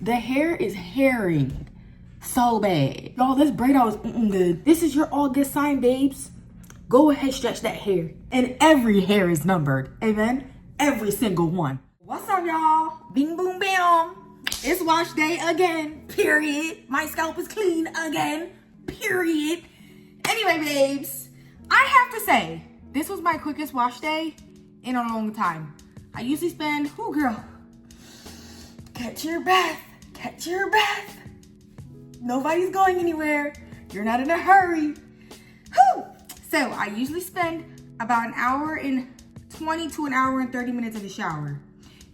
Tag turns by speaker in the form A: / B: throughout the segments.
A: The hair is hairing so bad. Y'all, this Braidout is good. This is your all good sign, babes. Go ahead, stretch that hair. And every hair is numbered. Amen? Every single one. What's up, y'all? Bing, boom, bam. It's wash day again. Period. My scalp is clean again. Period. Anyway, babes, I have to say, this was my quickest wash day in a long time. I usually spend, ooh, girl, catch your breath. Catch your breath. Nobody's going anywhere. You're not in a hurry. Whew. So I usually spend about an hour and 20 to an hour and 30 minutes in the shower.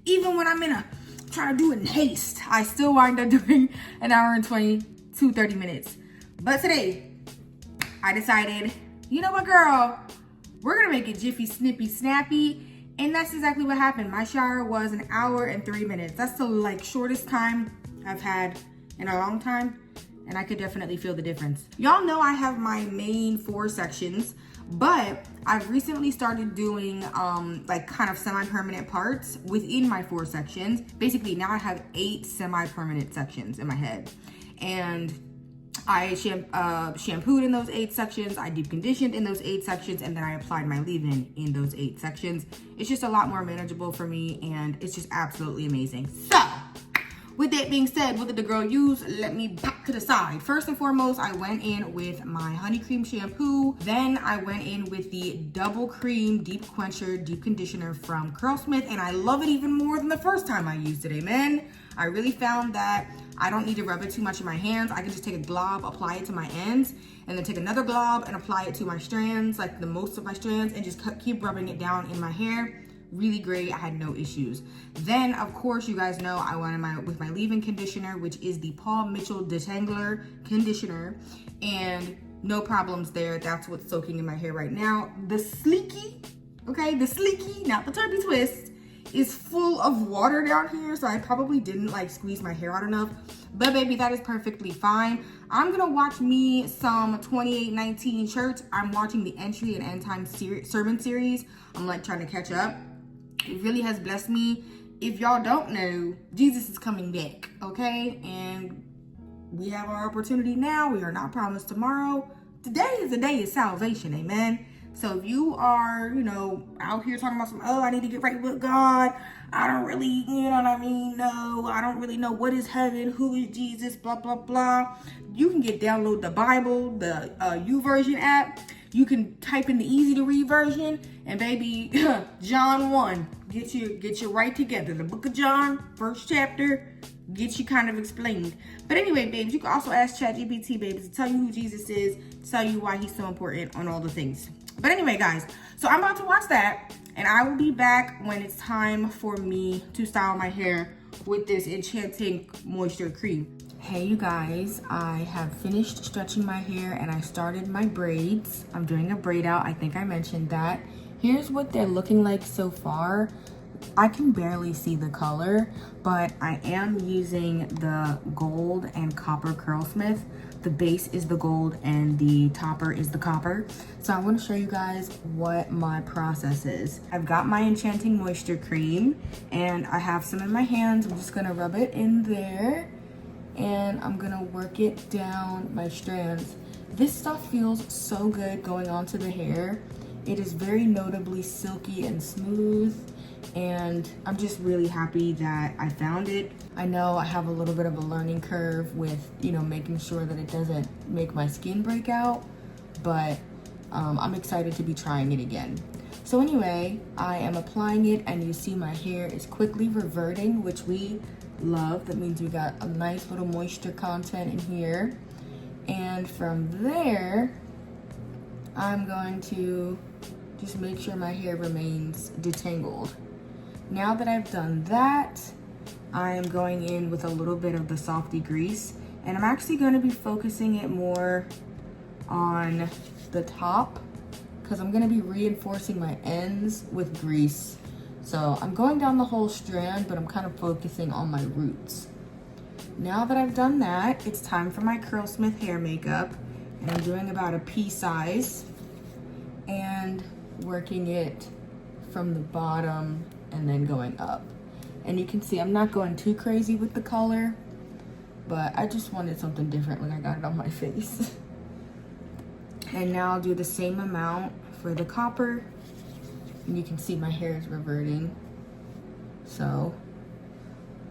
A: Even when I'm trying to do it in haste, I still wind up doing an hour and 20 to 30 minutes. But today, I decided, you know what, girl? We're gonna make it jiffy, snippy, snappy. And that's exactly what happened. My shower was an hour and 3 minutes. That's the shortest time I've had in a long time. And I could definitely feel the difference. Y'all know I have my main 4 sections, but I've recently started doing kind of semi-permanent parts within my 4 sections. Basically, now I have 8 semi-permanent sections in my head. And I shampooed in those 8 sections, I deep conditioned in those 8 sections, and then I applied my leave-in in those 8 sections. It's just a lot more manageable for me, and it's just absolutely amazing. So, with that being said, what did the girl use? Let me pop to the side. First and foremost, I went in with my honey cream shampoo. Then I went in with the double cream deep quencher deep conditioner from Curlsmith, and I love it even more than the first time I used it, amen? I really found that I don't need to rub it too much in my hands. I can just take a glob, apply it to my ends, and then take another glob and apply it to my strands, like the most of my strands, and just keep rubbing it down in my hair. Really great, I had no issues. Then, of course, you guys know I went with my leave-in conditioner, which is the Paul Mitchell Detangler Conditioner, and no problems there. That's what's soaking in my hair right now. The Sleeky, okay, the Sleeky, not the Turpy Twist, is full of water down here, so I probably didn't squeeze my hair out enough. But baby, that is perfectly fine. I'm gonna watch me some 2819 shirts. I'm watching the Entry and End Time Sermon series. I'm trying to catch up. It really has blessed me. If y'all don't know, Jesus is coming back, okay? And we have our opportunity now. We are not promised tomorrow. Today is the day of salvation, amen? So if you are, out here talking about I need to get right with God. I don't really, you know what I mean? No, I don't really know what is heaven, who is Jesus, blah, blah, blah. You can download the Bible, the YouVersion app. You can type in the easy to read version, and baby, John 1, get you right together. The book of John, first chapter, get you kind of explained. But anyway, babes, you can also ask ChatGPT, babes, to tell you who Jesus is, to tell you why he's so important on all the things. But anyway, guys, so I'm about to watch that, and I will be back when it's time for me to style my hair with this Enchanting moisture cream. Hey you guys, I have finished stretching my hair and I started my braids. I'm doing a braid out, I think I mentioned that. Here's what they're looking like so far. I can barely see the color, but I am using the gold and copper Curlsmith. The base is the gold and the topper is the copper. So I want to show you guys what my process is. I've got my Enchanting moisture cream and I have some in my hands. I'm just gonna rub it in there and I'm gonna work it down my strands. This stuff feels so good going onto the hair. It is very notably silky and smooth, and I'm just really happy that I found it. I know I have a little bit of a learning curve with, making sure that it doesn't make my skin break out, but I'm excited to be trying it again. So anyway, I am applying it and you see my hair is quickly reverting, which we love. That means we got a nice little moisture content in here. And from there, I'm going to just make sure my hair remains detangled. Now that I've done that, I am going in with a little bit of the Softy Grease, and I'm actually going to be focusing it more on the top because I'm going to be reinforcing my ends with grease. So I'm going down the whole strand, but I'm kind of focusing on my roots. Now that I've done that, it's time for my Curlsmith hair makeup, and I'm doing about a pea size and working it from the bottom and then going up. And you can see I'm not going too crazy with the color. but I just wanted something different when I got it on my face. And now I'll do the same amount for the copper. And you can see my hair is reverting. So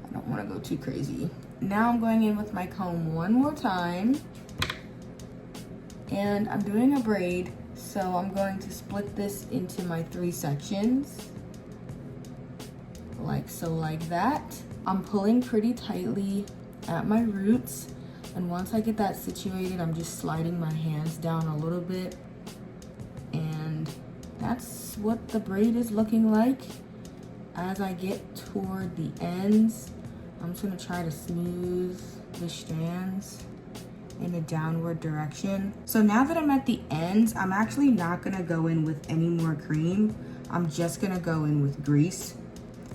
A: I don't want to go too crazy. Now I'm going in with my comb one more time. And I'm doing a braid. So I'm going to split this into my 3 sections. Like so, like that. I'm pulling pretty tightly at my roots. And once I get that situated, I'm just sliding my hands down a little bit. And that's what the braid is looking like. As I get toward the ends, I'm just gonna try to smooth the strands in a downward direction. So now that I'm at the ends, I'm actually not gonna go in with any more cream. I'm just gonna go in with grease.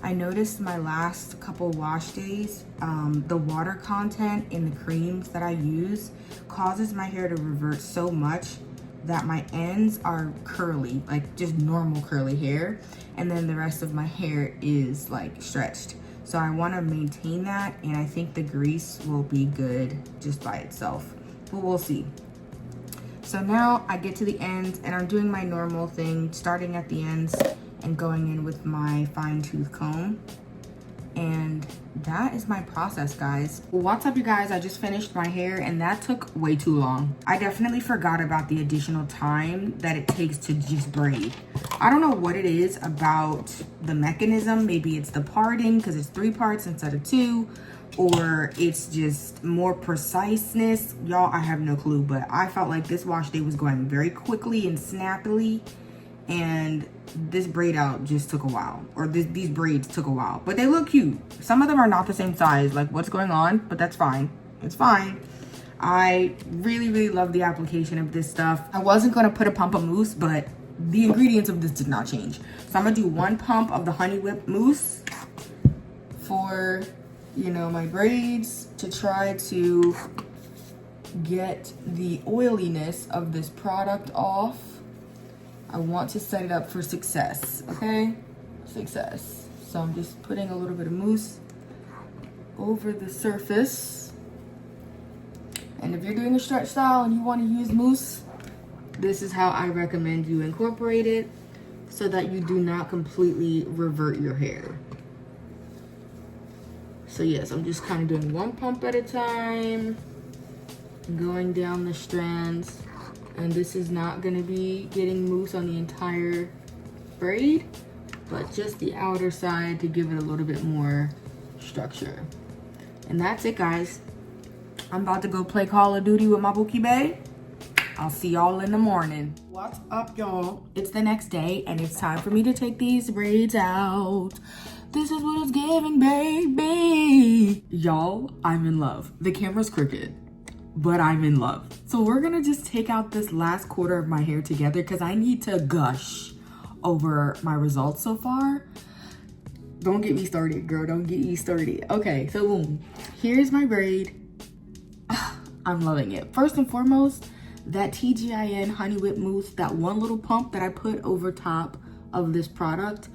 A: I noticed my last couple wash days, the water content in the creams that I use causes my hair to revert so much that my ends are curly, like just normal curly hair, and then the rest of my hair is like stretched. So I want to maintain that, and I think the grease will be good just by itself, but we'll see. So now I get to the ends, and I'm doing my normal thing, starting at the ends and going in with my fine tooth comb. And that is my process, guys. What's up, you guys? I just finished my hair, and that took way too long. I definitely forgot about the additional time that it takes to just braid. I don't know what it is about the mechanism. Maybe it's the parting because it's 3 parts instead of 2, or it's just more preciseness. Y'all, I have no clue, but I felt like this wash day was going very quickly and snappily, and this braid out just took a while, or these braids took a while, but they look cute. Some of them are not the same size, like what's going on, but that's fine. It's fine. I really love the application of this stuff. I wasn't gonna put a pump of mousse, but the ingredients of this did not change. So I'm gonna do 1 pump of the honey whip mousse for, you know, my braids, to try to get the oiliness of this product off. I want to set it up for success, okay? Success. So I'm just putting a little bit of mousse over the surface. And if you're doing a stretch style and you want to use mousse, this is how I recommend you incorporate it, so that you do not completely revert your hair. So yes, I'm just kind of doing 1 pump at a time, going down the strands. And this is not gonna be getting mousse on the entire braid, but just the outer side to give it a little bit more structure. And that's it, guys. I'm about to go play Call of Duty with my Bookie Bae. I'll see y'all in the morning. What's up, y'all? It's the next day, and it's time for me to take these braids out. This is what it's giving, baby. Y'all, I'm in love. The camera's crooked, but I'm in love. So we're gonna just take out this last quarter of my hair together because I need to gush over my results so far. Don't get me started, girl, don't get me started. Okay, so boom, here's my braid. I'm loving it. First and foremost, that TGIN Honey Whip Mousse, that 1 little pump that I put over top of this product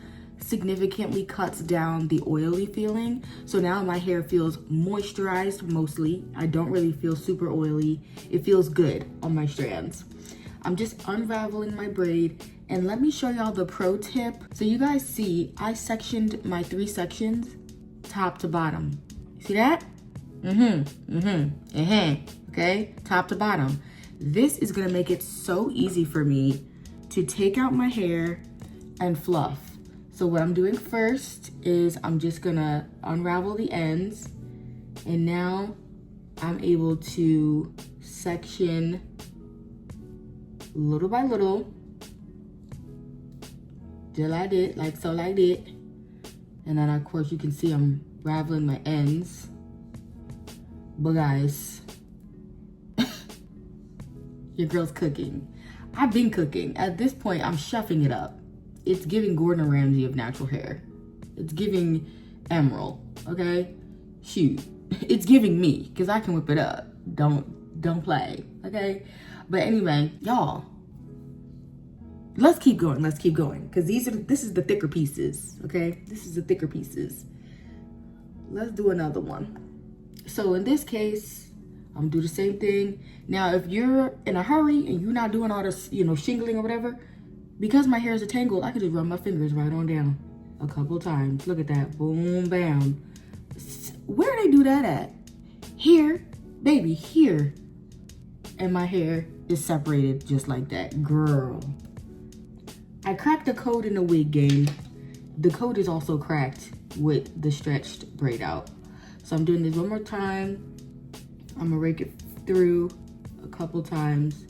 A: significantly cuts down the oily feeling. So now my hair feels moisturized mostly. I don't really feel super oily. It feels good on my strands. I'm just unraveling my braid, and let me show y'all the pro tip. So you guys see, I sectioned my 3 sections top to bottom. See that? Okay, top to bottom. This is gonna make it so easy for me to take out my hair and fluff. So what I'm doing first is I'm just gonna unravel the ends, and now I'm able to section little by little, just like that, like so, like that. And then of course you can see I'm raveling my ends. But guys, your girl's cooking. I've been cooking. At this point, I'm chefing it up. It's giving Gordon Ramsay of natural hair. It's giving Emerald, okay? Shoot, it's giving me, because I can whip it up. Don't play, okay? But anyway, y'all, let's keep going, because this is the thicker pieces, okay? This is the thicker pieces. Let's do another one. So in this case, I'm gonna do the same thing. Now, if you're in a hurry and you're not doing all this, you know, shingling or whatever, because my hair is a tangle, I could just run my fingers right on down a couple times. Look at that, boom, bam. Where do they do that at? Here, baby, here. And my hair is separated just like that, girl. I cracked the code in the wig game. The code is also cracked with the stretched braid out. So I'm doing this one more time. I'm gonna rake it through a couple times.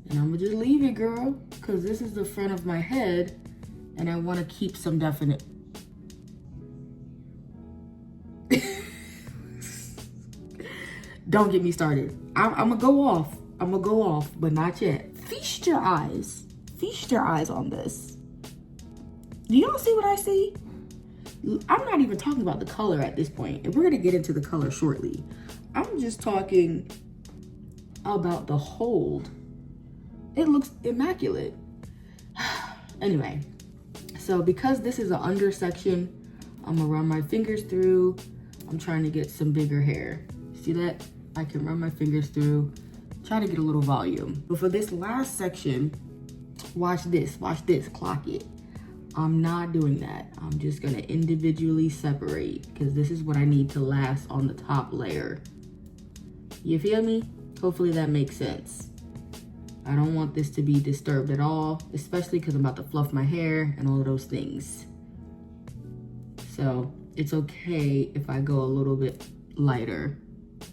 A: And I'm gonna just leave it, girl, because this is the front of my head and I wanna keep some definite. Don't get me started. I'm gonna go off. I'm gonna go off, but not yet. Feast your eyes. Feast your eyes on this. Do y'all see what I see? I'm not even talking about the color at this point, and we're gonna get into the color shortly. I'm just talking about the hold. It looks immaculate. Anyway, so because this is an under section, I'm gonna run my fingers through. I'm trying to get some bigger hair. See that? I can run my fingers through, try to get a little volume. But for this last section, watch this, clock it. I'm not doing that. I'm just gonna individually separate because this is what I need to last on the top layer. You feel me? Hopefully that makes sense. I don't want this to be disturbed at all, especially because I'm about to fluff my hair and all of those things. So it's okay if I go a little bit lighter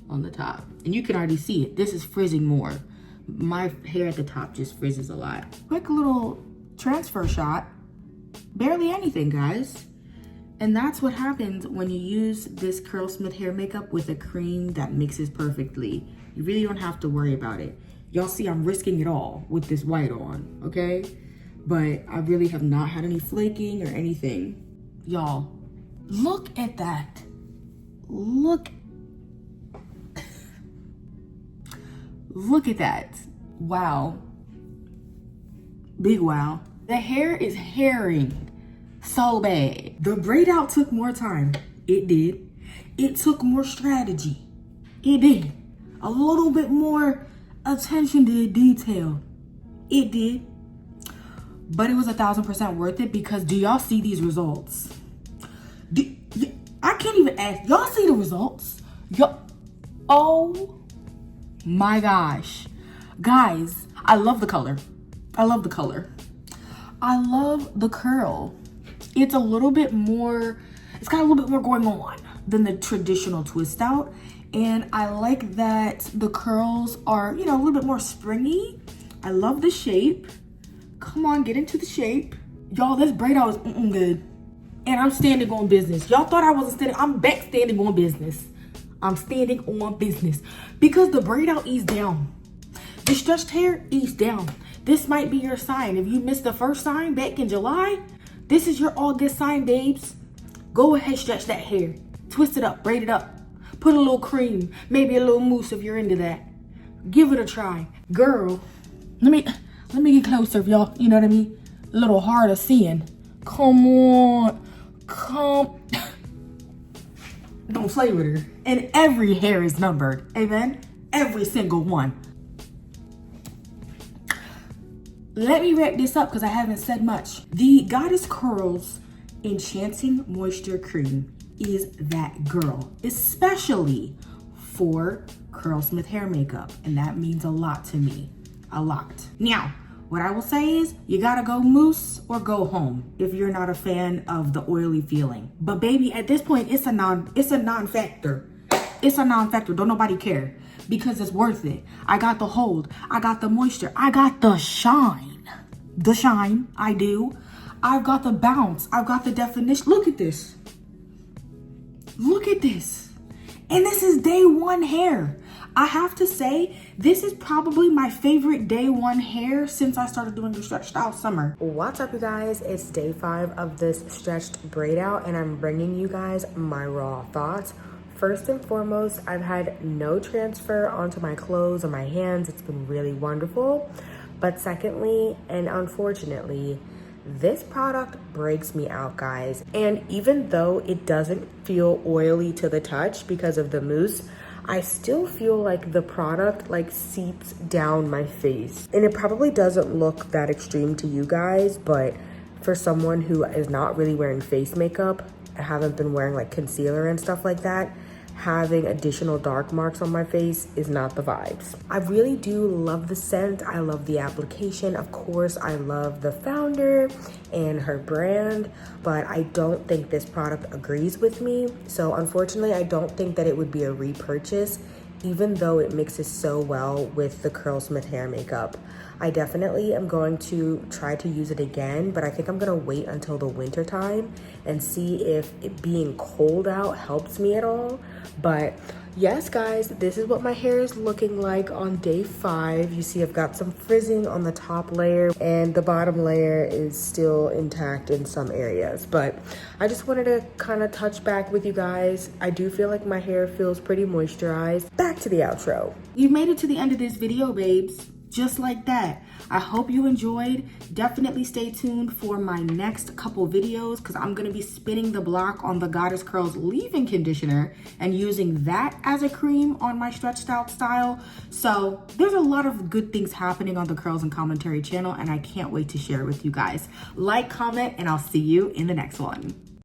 A: on the top. And you can already see it. This is frizzing more. My hair at the top just frizzes a lot. Quick little transfer shot. Barely anything, guys. And that's what happens when you use this Curlsmith hair makeup with a cream that mixes perfectly. You really don't have to worry about it. Y'all see I'm risking it all with this white on, okay? But I really have not had any flaking or anything. Y'all, look at that. Look at that. Wow. Big wow. The hair is hairing so bad. The braid out took more time. It did. It took more strategy. It did. A little bit more attention to detail. It did. But it was 1,000% worth it because do y'all see these results? I can't even ask. Y'all see the results? Oh my gosh. Guys, I love the color. I love the color. I love the curl. It's a little bit more, it's got a little bit more going on than the traditional twist out. And I like that the curls are, you know, a little bit more springy. I love the shape. Come on, get into the shape. Y'all, this braid out is good. And I'm standing on business. Y'all thought I wasn't standing, I'm back standing on business. I'm standing on business because the braid out eased down. The stretched hair eased down. This might be your sign. If you missed the first sign back in July, this is your August sign, babes. Go ahead, stretch that hair. Twist it up, braid it up. Put a little cream, maybe a little mousse if you're into that. Give it a try. Girl, let me get closer if y'all, you know what I mean? A little hard of seeing. Come on, come. Don't play with her. And every hair is numbered, amen? Every single one. Let me wrap this up because I haven't said much. The Goddess Curls Enchanting Moisture Cream is that girl, especially for Curlsmith hair makeup. And that means a lot to me, a lot. Now, what I will say is you gotta go mousse or go home if you're not a fan of the oily feeling. But baby, at this point, it's a non-factor. It's a non-factor, don't nobody care because it's worth it. I got the hold, I got the moisture, I got the shine. The shine, I do. I've got the bounce, I've got the definition. Look at this. Look at this. And this is day one hair. I have to say, this is probably my favorite day one hair since I started doing the stretched out summer. What's up, you guys? It's day 5 of this stretched braid out, and I'm bringing you guys my raw thoughts. First and foremost, I've had no transfer onto my clothes or my hands. It's been really wonderful. But secondly, and unfortunately,
B: This product breaks me out, guys. And even though it doesn't feel oily to the touch because of the mousse, I still feel like the product like seeps down my face. And it probably doesn't look that extreme to you guys, but for someone who is not really wearing face makeup, I haven't been wearing like concealer and stuff like that, having additional dark marks on my face is not the vibes. I really do love the scent. I love the application. Of course, I love the founder and her brand, but I don't think this product agrees with me. So unfortunately, I don't think that it would be a repurchase, even though it mixes so well with the Curlsmith hair makeup. I definitely am going to try to use it again, but I think I'm gonna wait until the winter time and see if it being cold out helps me at all. But yes, guys, this is what my hair is looking like on day 5. You see I've got some frizzing on the top layer and the bottom layer is still intact in some areas. But I just wanted to kind of touch back with you guys. I do feel like my hair feels pretty moisturized. Back to the outro.
A: You've made it to the end of this video, babes. Just like that. I hope you enjoyed. Definitely stay tuned for my next couple videos because I'm going to be spinning the block on the Goddess Curls leave-in conditioner and using that as a cream on my stretched out style. So there's a lot of good things happening on the Curls and Commentary channel, and I can't wait to share it with you guys. Like, comment, and I'll see you in the next one.